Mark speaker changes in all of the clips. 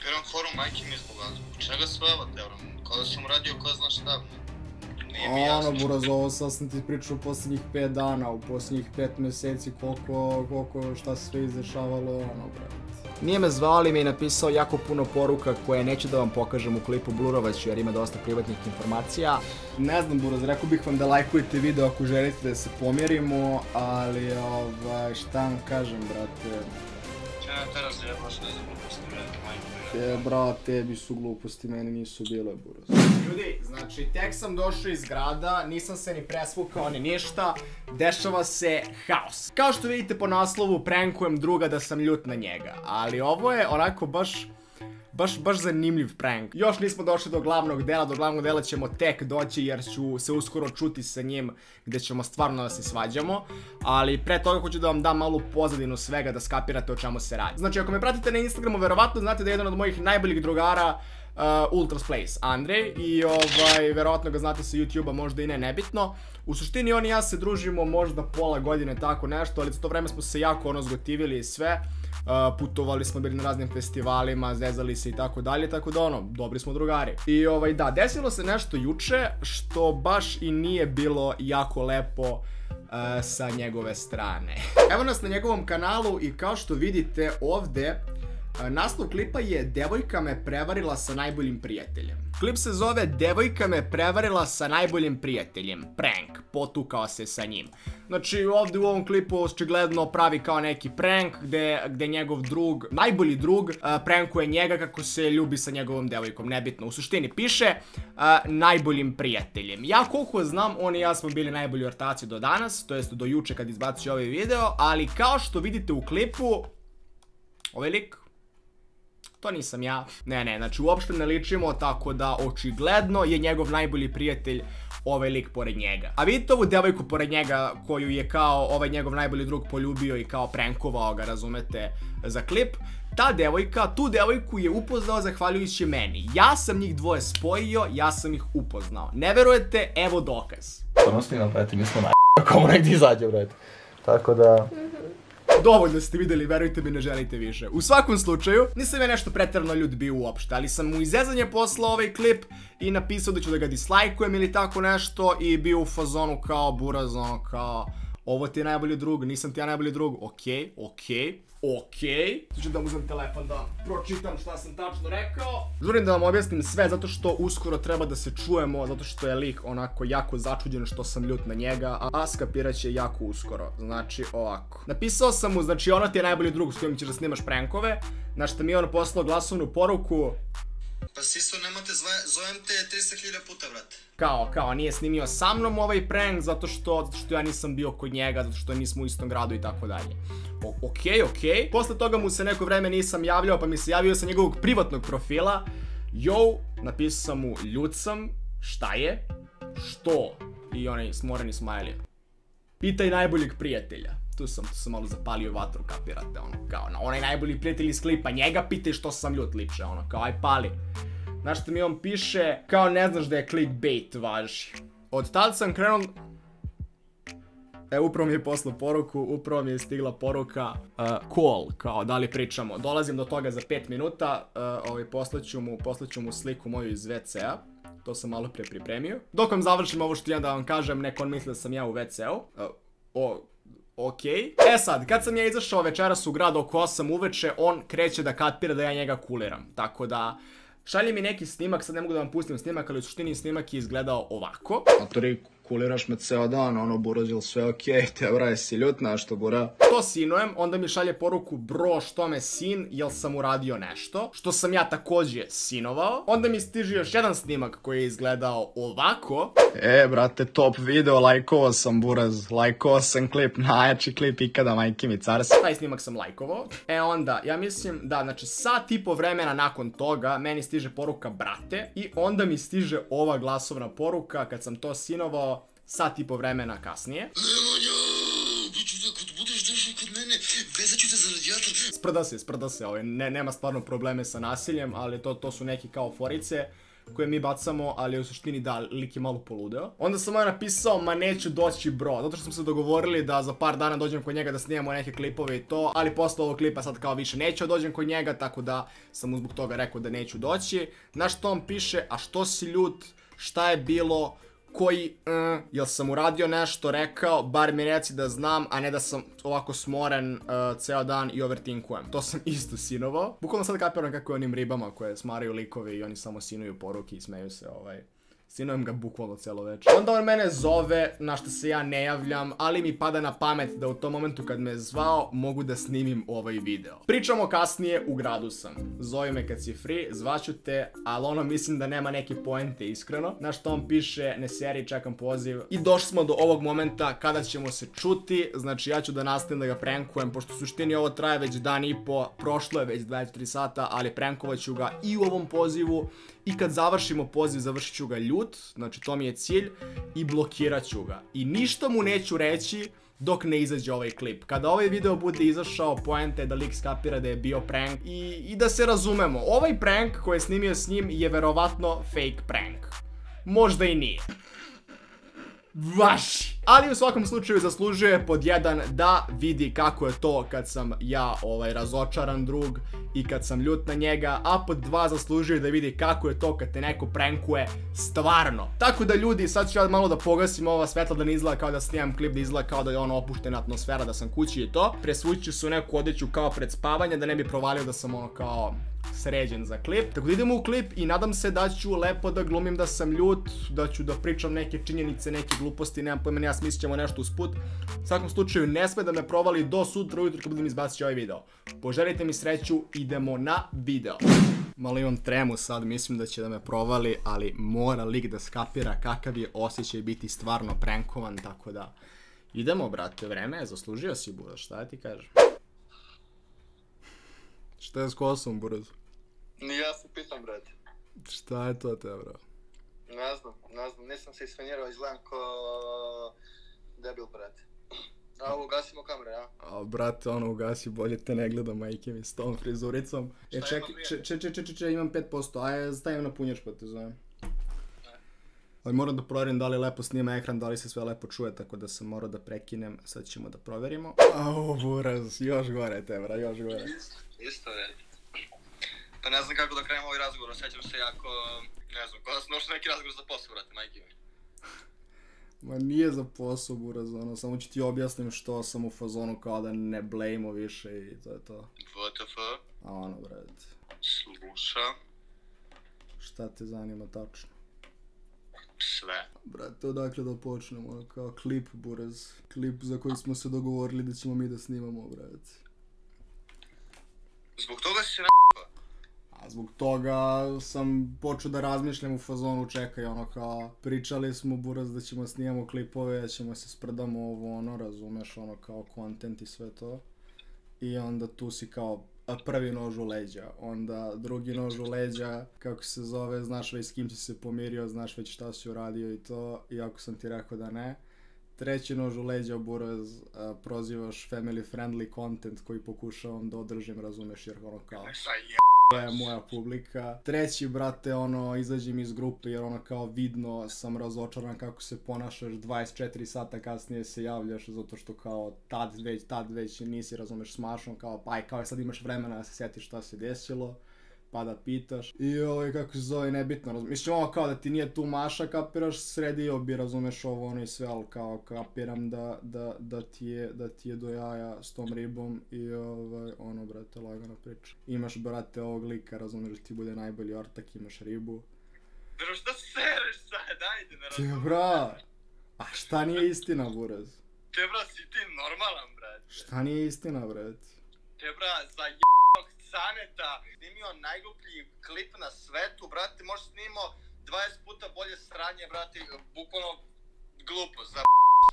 Speaker 1: Kapiram forum, majke mi zbog čega sve ovo tebram, kao da sam radio ko zna šta. Nije mi jasno.
Speaker 2: Ono, buraz, ovo sad sam ti pričao u posljednjih 5 dana, u posljednjih 5 meseci, koliko, šta se sve izdešavalo, ono, brate. Nije me zvao, ali mi je napisao jako puno poruka koje neću da vam pokažem u klipu, blurovaću jer ima dosta privatnih informacija. Ne znam, buraz, rekao bih vam da lajkujete video ako želite da se pomjerimo, ali šta vam kažem, brate.
Speaker 1: Ja teraz jebaš, ne znam gluposti, brate, majke.
Speaker 2: Bra, tebi su gluposti, meni nisu bile, buraz. Ljudi, znači, tek sam došao iz grada, nisam se ni presvukao ni ništa, dešava se haos. Kao što vidite po naslovu, prankujem druga da sam ljut na njega, ali ovo je onako baš zanimljiv prank. Još nismo došli do glavnog dela ćemo tek doći jer ću se uskoro čuti sa njim gdje ćemo stvarno da se svađamo, ali pre toga hoću da vam dam malu pozadinu svega da skapirate o čemu se radi. Znači, ako me pratite na Instagramu, verovatno znate da je jedan od mojih najboljih drugara Ultras Plays, Andrej, i verovatno ga znate sa YouTube-a, možda i ne, nebitno. U suštini on i ja se družimo možda pola godine, tako nešto, ali za to vreme smo se jako zgotivili i sve. Putovali smo, bili na raznim festivalima, zezali se i tako dalje, tako da dobri smo drugari. I da, desilo se nešto juče što baš i nije bilo jako lepo sa njegove strane. Evo nas na njegovom kanalu i kao što vidite ovde, naslov klipa je "Devojka me prevarila sa najboljim prijateljem". Klip se zove "Devojka me prevarila sa najboljim prijateljem", prank, potukao se sa njim. Znači ovdje u ovom klipu očigledno pravi kao neki prank gde njegov drug, najbolji drug, prankuje njega kako se ljubi sa njegovom devojkom, nebitno. U suštini piše najboljim prijateljem. Ja koliko znam, on i ja smo bili najbolji ortaci do danas, to jest do juče kad izbacio ovaj video, ali kao što vidite u klipu, ovaj lik, to nisam ja. Ne, znači uopšte ne ličimo, tako da očigledno je njegov najbolji prijatelj ovaj lik pored njega. A vidite ovu devojku pored njega koju je kao ovaj njegov najbolji drug poljubio i kao prankovao ga, razumete, za klip. Ta devojka, tu devojku je upoznao zahvaljujući meni. Ja sam njih dvoje spojio, ja sam ih upoznao. Ne verujete, evo dokaz.
Speaker 3: Stvarno snimam, brate, mi smo komu negdje izađe, brate. Tako da...
Speaker 2: Dovoljno ste vidjeli, verujte mi, ne želite više. U svakom slučaju, nisam ja nešto pretjerano ljud bio uopšte, ali sam mu izezanje poslao ovaj klip i napisao da ću da ga dislajkujem ili tako nešto i bio u fazonu kao buraz, ono kao ovo ti je najbolji drug, nisam ti ja najbolji drug, okej. Ću da uzmem telefon da pročitam šta sam tačno rekao. Žurim da vam objasnim sve zato što uskoro treba da se čujemo, zato što je lik onako jako začuđen što sam ljut na njega, a skapirat će jako uskoro. Znači ovako. Napisao sam mu, znači ono ti je najbolji drug s kojim ćeš da snimaš prankove, na što mi je ono poslao glasovnu poruku.
Speaker 1: Pa Siso, nemojte, zovem te 300.000 puta, brate.
Speaker 2: Kao, nije snimio sa mnom ovaj prank zato što ja nisam bio kod njega, zato što nismo u istom gradu i tako dalje. Okej. Posle toga mu se neko vreme nisam javljao, pa mi se javio sa njegovog privatnog profila. Napisao sam mu ljut sam, šta je, što, i onaj smoreni smajlije. Pitaj najboljeg prijatelja. Tu sam malo zapalio vatru, kapirate, ono, kao, onaj najbolji prijatelj iz klipa, njega pitaj što sam ljut liče, ono, kao, aj pali. Znaš što mi on piše, kao ne znaš da je clickbait važi. Od tad sam krenuo... Upravo mi je poslao poruku, upravo mi je stigla poruka call, kao da li pričamo. Dolazim do toga za 5 minuta, poslaću mu sliku moju iz WC-a. To sam malo pre pripremio. Dok vam završim ovo što imam da vam kažem, neko on misli da sam ja u WC-u. Okej. Sad, kad sam ja izašao večeras u grad oko 8 uveče, on kreće da katpira da ja njega kuliram. Tako da, šalje mi neki snimak, sad ne mogu da vam pustim snimak, ali u suštini snimak je izgledao ovako. Matori, kuliraš me ceo dan, ono, Buraz, jel sve okej, te bra, jesi ljut nešto, bura? To sinujem, onda mi šalje poruku, bro, što me sin, jel sam uradio nešto, što sam ja takođe sinovao. Onda mi stiže još jedan snimak koji je izgledao ovako. Brate, top video, lajkovao sam, Buraz, lajkovao sam klip, najjači klip ikada, majke mi cars. Taj snimak sam lajkovao. Onda, ja mislim da, znači, sat i po vremena nakon toga, meni stiže poruka brate, i onda mi stiže ova glasovna poruka, kad sam to sinovao, sat i po vremena kasnije.
Speaker 1: Kad budeš došao kod mene, vezat ću te za radijator.
Speaker 2: Sprda se, nema stvarno probleme sa nasiljem, ali to su neki kao forice. koje mi bacamo, ali u suštini da, lik je malo poludeo. Onda sam mu napisao, ma neću doći bro, zato što smo se dogovorili da za par dana dođem kod njega da snimamo neke klipove i to, ali posle ovog klipa sad kao više neću dođem kod njega, tako da sam mu zbog toga rekao da neću doći. Na što on piše, a što si ljut, šta je bilo, koji, jel sam uradio nešto, rekao, bar mi reci da znam, a ne da sam ovako smoren ceo dan i overtinkujem. To sam isto sinovao. Bukvalno sad kapiram kako je onim ribama koje smaraju likove i oni samo sinuju poruke i smeju se sinujem ga bukvalno celo večer. Onda on mene zove, na što se ja ne javljam, ali mi pada na pamet da u tom momentu kad me je zvao, mogu da snimim ovaj video. Pričamo kasnije, u gradu sam. Zovi me kad si free, zvaću te, ali ono mislim da nema neke poente iskreno. Na što on piše, ne seri, čekam poziv. I došli smo do ovog momenta kada ćemo se čuti, znači ja ću da nastavim da ga prankujem, pošto u suštini ovo traje već dan i po, prošlo je već 23 sata, ali prankovat ću ga i u ovom pozivu. I kad završimo poziv, završit ću ga ljut, znači to mi je cilj, i blokirat ću ga. I ništa mu neću reći dok ne izađe ovaj klip. Kada ovaj video bude izašao, poenta je da lik skapira da je bio prank i da se razumemo. Ovaj prank koji je snimio s njim je verovatno fake prank. Možda i nije. Vaš! Ali u svakom slučaju zaslužuje pod jedan da vidi kako je to kad sam ja razočaran drug i kad sam ljut na njega, a pod dva zaslužuje da vidi kako je to kad te neko prankuje stvarno. Tako da ljudi, sad ću ja malo da pogasim ova svetla da ne izgleda kao da snimam klip, da izgleda kao da je ono opuštena atmosfera, da sam kući i to. Presvući ću se u neku odeću kao pred spavanje, da ne bi provalio da sam ono kao sređen za klip. Tako da idemo u klip i nadam se da ću lepo da glumim da sam ljut, da ću da pričam neke činjenice, neke gluposti, nemam pojma, ja smislit ćemo nešto usput. U svakom slučaju ne sme da me provali do sutra ujutro kad budem izbaciti ovaj video. Poželite mi sreću, idemo na video. Malo imam tremu sad, mislim da će da me provali, ali mora lik da skapira kakav je osjećaj biti stvarno prankovan, tako da idemo brate, vreme je, zaslužio si Buraz, šta ja ti kažem? Šta je s kosom, Buraz?
Speaker 1: Ja se pitam, brate.
Speaker 2: Šta je to te, bro?
Speaker 1: Ne znam, nisam se isfenirao, izgledam ko debil, brate. A ugasimo kamere, a?
Speaker 2: A, brate, ono, ugasi, bolje te ne gledam, majke mi, s tom frizuricom. Čekaj, imam 5%, aj, stavim na punjač pa te zovem. Ali moram da provjerim da li lepo snima ekran, da li se sve lepo čuje, tako da sam morao da prekinem, sad ćemo da provjerimo. Au, Buraz, još gore te, bra, još gore.
Speaker 1: Isto je. Pa ne znam kako da krenem ovaj razgovor, osjećam se jako, ne znam, kada sam došao neki razgovor za posao, brate, majke mi.
Speaker 2: Ma nije za posao, Buraz, ono, samo ću ti objasnim što sam u fazonu kao da ne blejmo više i to je to.
Speaker 1: WTF?
Speaker 2: A ono, brate.
Speaker 1: Slušam.
Speaker 2: Šta te zanima tačno?
Speaker 1: Sve.
Speaker 2: Brate, odakle da počnemo, ono, kao klip, Buraz. Klip za koji smo se dogovorili da ćemo mi da snimamo, brate.
Speaker 1: Zbog toga si se
Speaker 2: A zbog toga sam počeo da razmišljam u fazonu, čekaj, ono kao, pričali smo, Buraz, da ćemo snimamo klipove, da ćemo se sprdamo ovo, ono, razumeš, ono, kao content i sve to. I onda tu si kao prvi nož u leđa, onda drugi nož u leđa, kako se zove, znaš već s kim si se pomirio, znaš već šta si uradio i to, iako sam ti rekao da ne. Treći nož u leđa, Buraz, prozivaš family friendly content koji pokušavam da održim, razumeš, jer ono kao, to je moja publika. Treći, brate, ono, izađem iz grupe jer ono kao vidno sam razočaran kako se ponašaš, 24 sata kasnije se javljaš zato što kao tad već nisi, razumeš, smašan, kao pa kao sad imaš vremena da se sjetiš šta se desilo, pa da pitaš. I kako se zove, nebitno, razumeš, mislim ovo kao da ti nije tu Maša, kapiraš, sredio bi, razumeš, ovo ono i sve, ali kao kapiram da ti je do jaja s tom ribom i ono, brate, lagano priča. Imaš, brate, ovog lika, razumeš, da ti bude najbolji ortak, imaš ribu.
Speaker 1: Bro, šta sereš sad, ajde, ne
Speaker 2: Te,
Speaker 1: razumem.
Speaker 2: bra, a šta nije istina, Buraz?
Speaker 1: Te, bra, si ti normalan, brate.
Speaker 2: Šta nije istina, brate?
Speaker 1: Te, bra, za Saneta snimio najgluplji klip na svetu, brate, možda snimao 20 puta bolje sranje, brate, bukvalno glupo, za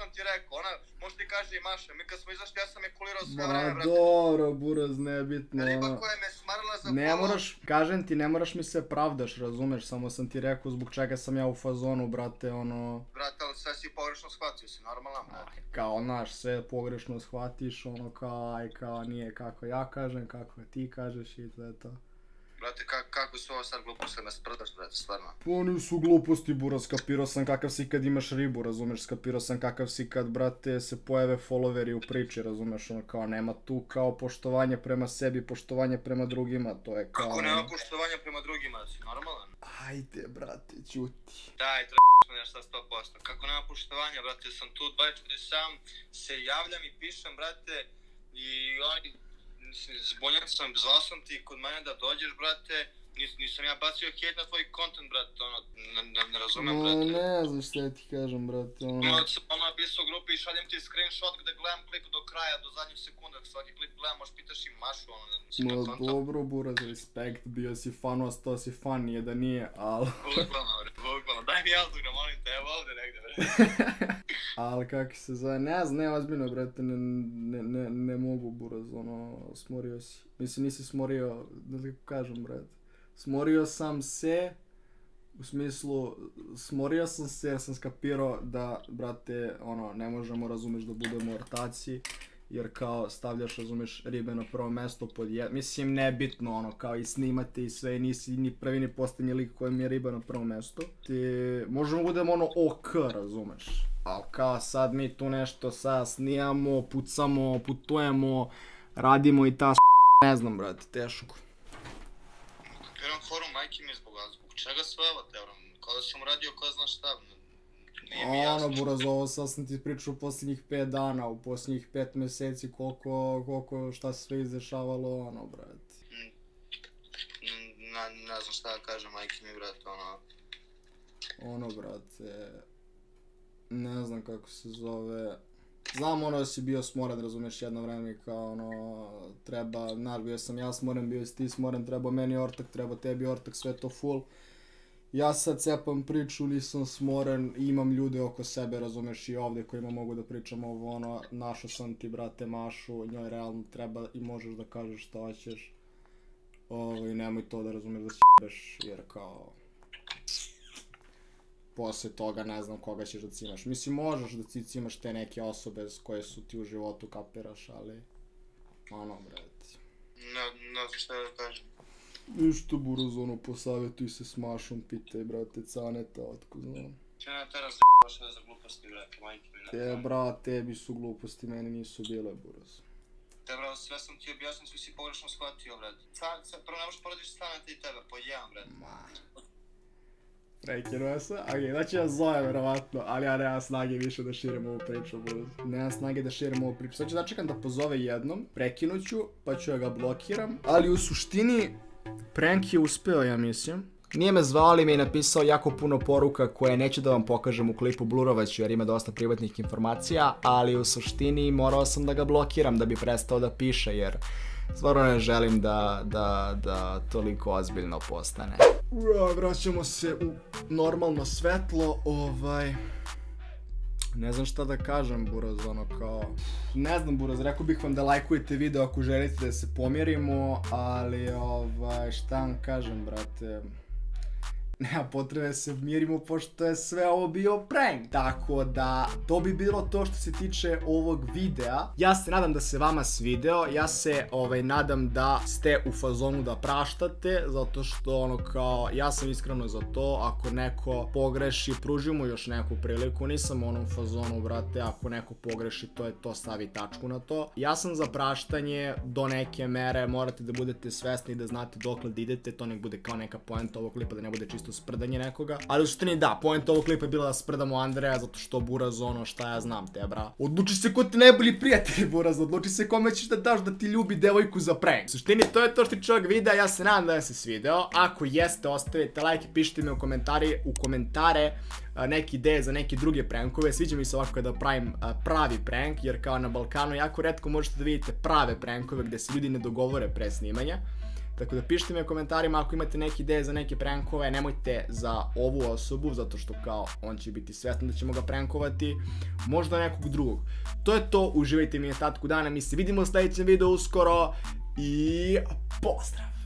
Speaker 1: sam ti rekao, ona, možda ti kaže i Maša, mi kad smo izašli, ja sam je kulirao sve vreme, brate.
Speaker 2: Ma dobro, Buraz, nebitno,
Speaker 1: Riba
Speaker 2: ono.
Speaker 1: koja me smarila za
Speaker 2: Ne moraš, kažem ti, ne moraš mi se pravdaš, razumeš, samo sam ti rekao zbog čega sam ja u fazonu, brate, ono.
Speaker 1: Brate, ali sve si pogrešno shvatio, si normalan, brate.
Speaker 2: Kao, znaš, sve pogrešno shvatiš, ono, kao, aj, kao, nije kako ja kažem, kako ti kažeš i to je to.
Speaker 1: Brate, kako su ovo sad gluposti me sprdaš, brate, stvarno?
Speaker 2: Pa oni su gluposti, Buraz, skapirao sam kakav si kad imaš ribu, razumeš, skapirao sam kakav si kad, brate, se pojave followeri u priči, razumeš, ono kao nema tu kao poštovanje prema sebi, poštovanje prema drugima, to je kao...
Speaker 1: Kako nema poštovanja prema drugima, si normalan?
Speaker 2: Ajde, brate, ćuti.
Speaker 1: Daj, nešto 100%. Kako nema poštovanja, brate, sam tu 24 sam, se javljam i pišem, brate, i oni, zbunjen sam, zvao sam ti kod mene da dođeš, brate, nisam ja bacio hejt na tvoj content, brate, ono, ne razumem, brate.
Speaker 2: Ne znam šta ti kažem, brate, ono...
Speaker 1: Ono napisao u grupi i šaljem ti screenshot gde gledam klip do kraja, do zadnjih sekunda, svaki klip gledam, možeš pitaš i Mašu, ono, nisi na konto.
Speaker 2: Dobro, Buraz, respekt, bio si fan, ostao si fan, nije da nije, al...
Speaker 1: Bukvalno, daj mi autogram, molim te, evo ovdje negdje, brate.
Speaker 2: Ali kako se zove, ne znam, ne, ozbiljno, brate, ne mogu, Buraz, ono, smorio si. Mislim, nisi smorio, da ti kažem, brate. Smorio sam se, u smislu, smorio sam se jer sam skapirao da, brate, ono, ne možemo, razumeš, da budemo ortaci. Jer kao stavljaš, razumeš, ribe na prvo mesto pod jedan, mislim nebitno ono kao i snimate i sve, nisi ni prvi ni posljednji lik kojem je riba na prvo mesto. Možemo budemo ono ok, razumeš, ali kao sad mi tu nešto sad snijamo, pucamo, putujemo, radimo i ta ne znam brate, teško.
Speaker 1: Kapiram forum majke mi zbog čega sve ovo te, kao da sam radio ko zna šta.
Speaker 2: Ono, Buraz, ovo sad sam ti pričao u posljednjih 5 dana, u posljednjih 5 mjeseci koliko, šta se sve izdešavalo, ono, brate.
Speaker 1: Ne znam šta da kažem, majke mi, brate, ono...
Speaker 2: Ono, brate, ne znam kako se zove... Znam ono da si bio smoren, razumiješ, jedno vreme kao ono, treba, bio sam ja smoren, bio si ti smoren, treba meni ortak, treba tebi ortak, sve to full. Ja sad cepam priču, nisam smoren, imam ljude oko sebe, razumeš, i ovdje kojima mogu da pričam ovo, ono, našao sam ti, brate, Mašu, njoj realno treba i možeš da kažeš šta hoćeš. I nemoj to da razumeš da s***eš, jer kao... Poslije toga ne znam koga ćeš da cimaš. Mislim, možeš da ti cimaš te neke osobe koje su ti u životu, kapiraš, ali... Ono, brate.
Speaker 1: Ne znam šta da kažem.
Speaker 2: Ništa, Buraz, ono, posavjetuj se s Mašom, pitaj, brate, Caneta, otko znam.
Speaker 1: Če ne teraz da***aš za gluposti, brate, majke mi.
Speaker 2: Brate, tebi su gluposti, meni nisu bile, Buraz.
Speaker 1: Te, brate, sve sam ti objasnio, svi si pogrešno shvatio, brate. Prvo ne možeš poradiš Caneta i tebe, po jedan, brate.
Speaker 2: Prekinuo sam, ok, znači ja zovem verovatno, ali ja nemam snage više da širim ovu priču, Buraz. Nemam snage da širim ovu priču, sad ću začekam da pozove jednom, prekinuću, pa ću ja ga blokiram. Ali u suštini, prank je uspeo, ja mislim. Nije me zvao, ali mi je napisao jako puno poruka koje neću da vam pokažem u klipu, blurovaću jer ima dosta privatnih informacija, ali u suštini morao sam da ga blokiram da bi prestao da piše jer stvarno ne želim da toliko ozbiljno postane. Vraćamo se u normalno svetlo, ne znam šta da kažem, Buraz, ono kao... Ne znam, Buraz, rekao bih vam da lajkujete video ako želite da se pomjerimo, ali šta vam kažem, brate... Nema potrebe da se mirimo pošto je sve ovo bio prank. Tako da, to bi bilo to što se tiče ovog videa. Ja se nadam da se vama svideo. Ja se nadam da ste u fazonu da praštate. Zato što ono kao, ja sam iskreno za to. Ako neko pogreši, pružimo još neku priliku. Nisam u onom fazonu, brate, ako neko pogreši, to je to, stavi tačku na to. Ja sam za praštanje do neke mere. Morate da budete svesni i da znate dokle da idete. To nek bude kao neka poenta ovog klipa, da ne bude čisto sprdanje nekoga. Ali u suštini da, point ovog klipa je bila da sprdamo Andreja zato što Buraz ono šta ja znam te bra. Odluči se ko ti najbolji prijatelj, Buraz, odluči se kome ćeš da daš da ti ljubi devojku za prank. U suštini to je to što tiče ovog videa, ja se nadam da se svideo. Ako jeste, ostavite like i pišite mi u komentare neke ideje za neke druge prankove. Sviđa mi se ovako kada pravim pravi prank, jer kao na Balkanu jako retko možete da vidite prave prankove gde se ljudi ne dogovore pre snimanja. Tako da pišite mi u komentarima ako imate neke ideje za neke prankove, nemojte za ovu osobu, zato što kao on će biti svjestan da ćemo ga prankovati, možda nekog drugog. To je to, uživajte mi na tatku dana, mi se vidimo u sljedećem videu uskoro i pozdrav!